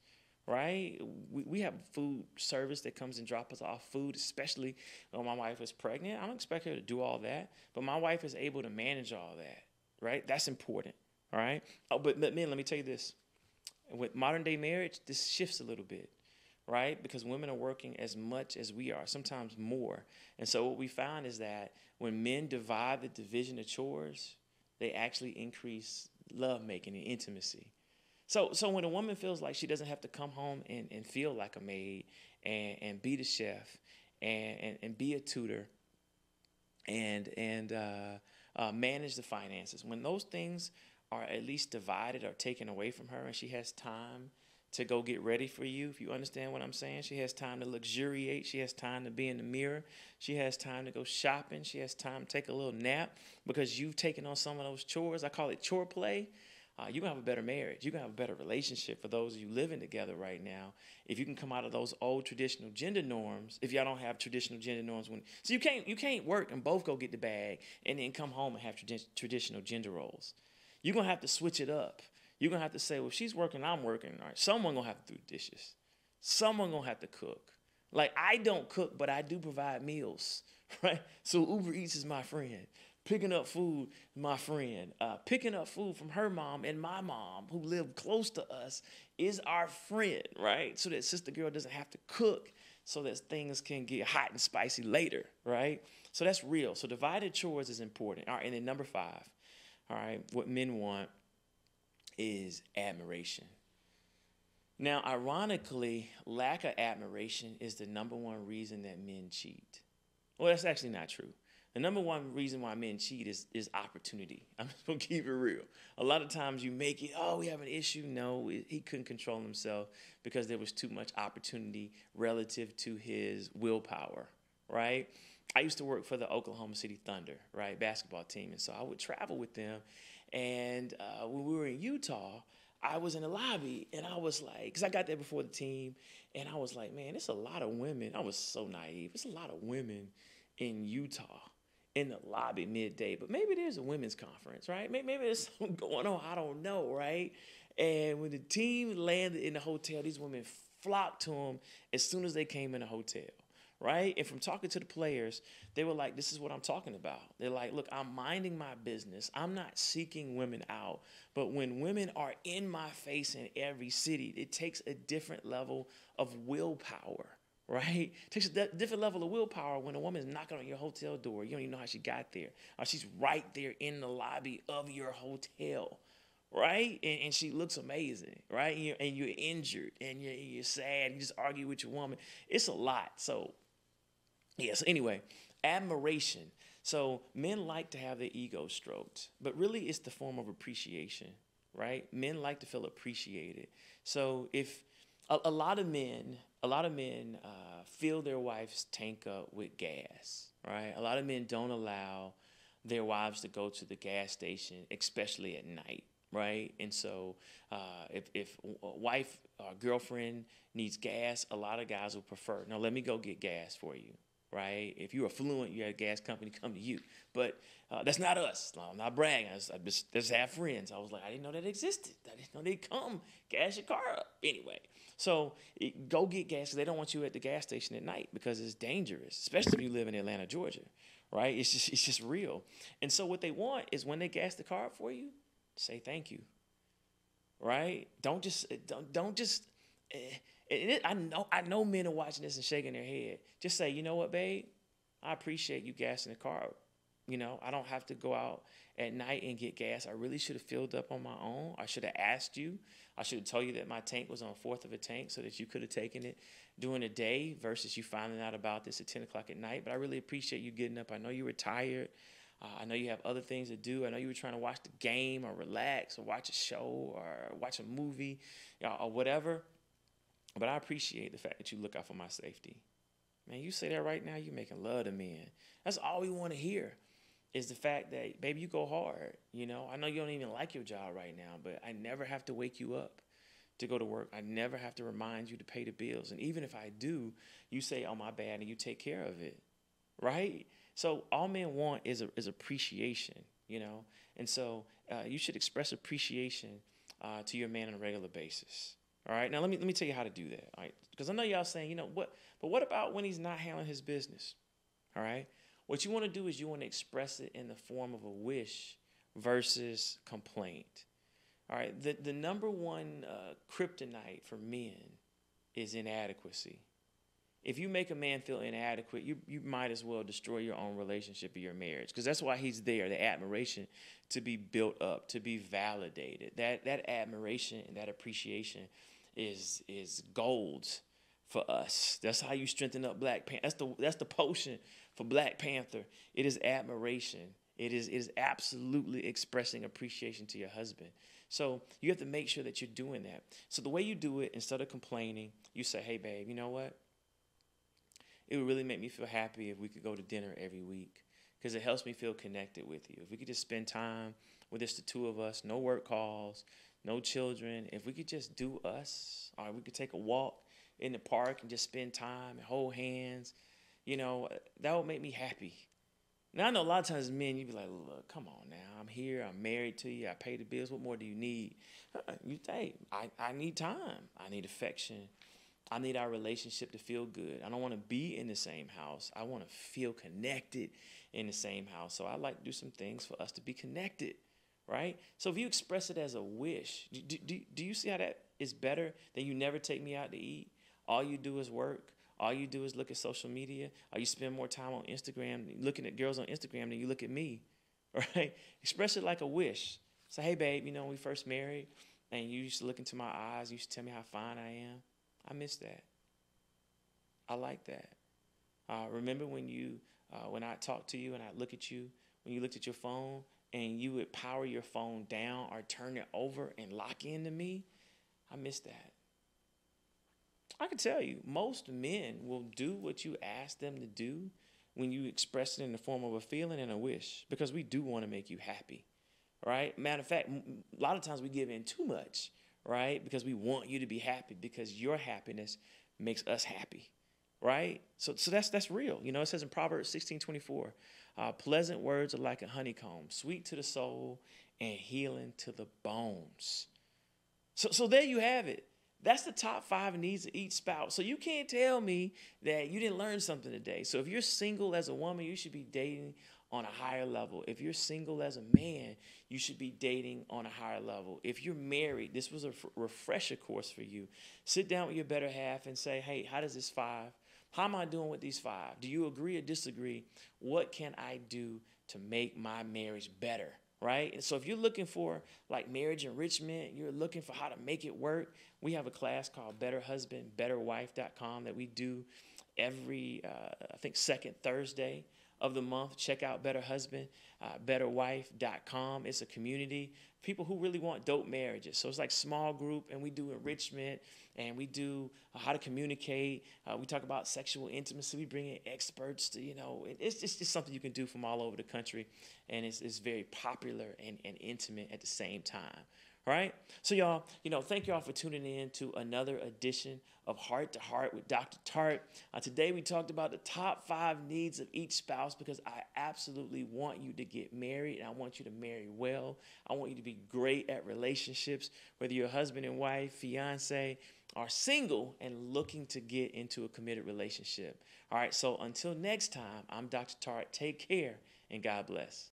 right? We have a food service that comes and drops us off food, especially when my wife is pregnant. I don't expect her to do all that, but my wife is able to manage all that, right? That's important, all right? Oh, but men, let me tell you this. With modern day marriage, this shifts a little bit, right? Because women are working as much as we are, sometimes more. And so what we find is that when men divide the division of chores, they actually increase lovemaking and intimacy. So when a woman feels like she doesn't have to come home and feel like a maid and be the chef and be a tutor and manage the finances, when those things are at least divided or taken away from her, and she has time to go get ready for you, if you understand what I'm saying. She has time to luxuriate. She has time to be in the mirror. She has time to go shopping. She has time to take a little nap because you've taken on some of those chores. I call it chore play. You're going to have a better marriage. You're going to have a better relationship for those of you living together right now. If you can come out of those old traditional gender norms, if y'all don't have traditional gender norms. So you can't work and both go get the bag and then come home and have traditional gender roles. You're going to have to switch it up. You're going to have to say, well, if she's working, I'm working. All right, someone going to have to do the dishes. Someone going to have to cook. Like, I don't cook, but I do provide meals, right? So Uber Eats is my friend. Picking up food, my friend. Picking up food from her mom and my mom, who live close to us, is our friend, right? So that sister girl doesn't have to cook, so that things can get hot and spicy later, right? So that's real. So divided chores is important. All right, and then number 5, all right, what men want is admiration. Now, ironically, lack of admiration is the number one reason that men cheat. Well, that's actually not true. The number one reason why men cheat is opportunity. I'm just going to keep it real. A lot of times you make it, oh, we have an issue. No, he couldn't control himself because there was too much opportunity relative to his willpower, right? I used to work for the Oklahoma City Thunder, right, basketball team. And so I would travel with them. And when we were in Utah, I was in the lobby, and I was like, because I got there before the team, and I was like, man, it's a lot of women. I was so naive. It's a lot of women in Utah in the lobby midday, but maybe there's a women's conference, right? Maybe there's something going on. I don't know, right? And when the team landed in the hotel, these women flocked to them as soon as they came in the hotel, right? And from talking to the players, they were like, this is what I'm talking about. They're like, look, I'm minding my business. I'm not seeking women out. But when women are in my face in every city, it takes a different level of willpower, right? It takes a different level of willpower when a woman is knocking on your hotel door. You don't even know how she got there. Or she's right there in the lobby of your hotel, right? And she looks amazing, right? And you're injured and you're sad. You just argue with your woman. It's a lot. So, yes, anyway, admiration. So men like to have their ego stroked, but really it's the form of appreciation, right? Men like to feel appreciated. So if a lot of men fill their wife's tank up with gas, right? A lot of men don't allow their wives to go to the gas station, especially at night, right? And so if a wife or girlfriend needs gas, a lot of guys will prefer, no, let me go get gas for you, right? If you're affluent, you have a gas company come to you. But that's not us. No, I'm not bragging. I just have friends. I was like, I didn't know that existed. I didn't know they'd come gas your car up. Anyway, so go get gas. They don't want you at the gas station at night because it's dangerous, especially if you live in Atlanta, Georgia, right? It's just real. And so what they want is when they gas the car up for you, say thank you, right? Don't just. I know men are watching this and shaking their head. Just say, you know what, babe? I appreciate you gassing the car up. You know, I don't have to go out at night and get gas. I really should have filled up on my own. I should have asked you. I should have told you that my tank was on a fourth of a tank so that you could have taken it during the day versus you finding out about this at 10 o'clock at night. But I really appreciate you getting up. I know you were tired. I know you have other things to do. I know you were trying to watch the game or relax or watch a show or watch a movie or whatever. But I appreciate the fact that you look out for my safety. Man, you say that right now, you're making love to men. That's all we want to hear is the fact that, baby, you go hard. You know, I know you don't even like your job right now, but I never have to wake you up to go to work. I never have to remind you to pay the bills. And even if I do, you say, oh, my bad, and you take care of it, right? So all men want is appreciation, you know. And so you should express appreciation to your man on a regular basis. All right, now let me tell you how to do that. All right, because I know y'all saying, you know what? But what about when he's not handling his business? All right, what you want to do is you want to express it in the form of a wish versus complaint. All right, the number one kryptonite for men is inadequacy. If you make a man feel inadequate, you might as well destroy your own relationship or your marriage, because that's why he's there, the admiration to be built up, to be validated. That admiration and that appreciation is gold for us. That's how you strengthen up Black Panther. That's the potion for Black Panther. It is admiration. It is absolutely expressing appreciation to your husband. So you have to make sure that you're doing that. So the way you do it, instead of complaining, you say, hey, babe, you know what? It would really make me feel happy if we could go to dinner every week, because it helps me feel connected with you. If we could just spend time with just the two of us, no work calls, no children. If we could just do us, or we could take a walk in the park and just spend time and hold hands, you know, that would make me happy. Now, I know a lot of times men, you be like, look, come on now. I'm here. I'm married to you. I pay the bills. What more do you need? You think, I need time. I need affection. I need our relationship to feel good. I don't want to be in the same house. I want to feel connected in the same house. So I like to do some things for us to be connected, right? So if you express it as a wish, do you see how that is better than you never take me out to eat? All you do is work. All you do is look at social media. Or you spend more time on Instagram, looking at girls on Instagram than you look at me, right? Express it like a wish. Say, hey, babe, you know, when we first married and you used to look into my eyes, you used to tell me how fine I am. I miss that. I like that. Remember when I talked to you and I look at you, when you looked at your phone and you would power your phone down or turn it over and lock into me? I miss that. I can tell you, most men will do what you ask them to do when you express it in the form of a feeling and a wish, because we do want to make you happy, right? Matter of fact, a lot of times we give in too much, right? Because we want you to be happy, because your happiness makes us happy, right? So that's real. You know, it says in Proverbs 16:24, pleasant words are like a honeycomb, sweet to the soul and healing to the bones. So there you have it. That's the top 5 needs of each spouse. So you can't tell me that you didn't learn something today. So if you're single as a woman, you should be dating on a higher level. If you're single as a man, you should be dating on a higher level. If you're married, this was a refresher course for you. Sit down with your better half and say, hey, how does this 5 How am I doing with these 5? Do you agree or disagree? What can I do to make my marriage better? Right? And so if you're looking for like marriage enrichment, you're looking for how to make it work, we have a class called BetterHusbandBetterWife.com that we do every, I think, second Thursday of the month. Check out BetterHusbandBetterWife.com. It's a community, people who really want dope marriages. So it's like small group, and we do enrichment, and we do how to communicate. We talk about sexual intimacy. We bring in experts to, it's just something you can do from all over the country, and it's very popular and intimate at the same time. All right? So, y'all, thank y'all for tuning in to another edition of Heart to Heart with Dr. Tartt. Today, we talked about the top 5 needs of each spouse, because I absolutely want you to get married, and I want you to marry well. I want you to be great at relationships, whether you're a husband and wife, fiance, or single and looking to get into a committed relationship. All right, so until next time, I'm Dr. Tartt. Take care, and God bless.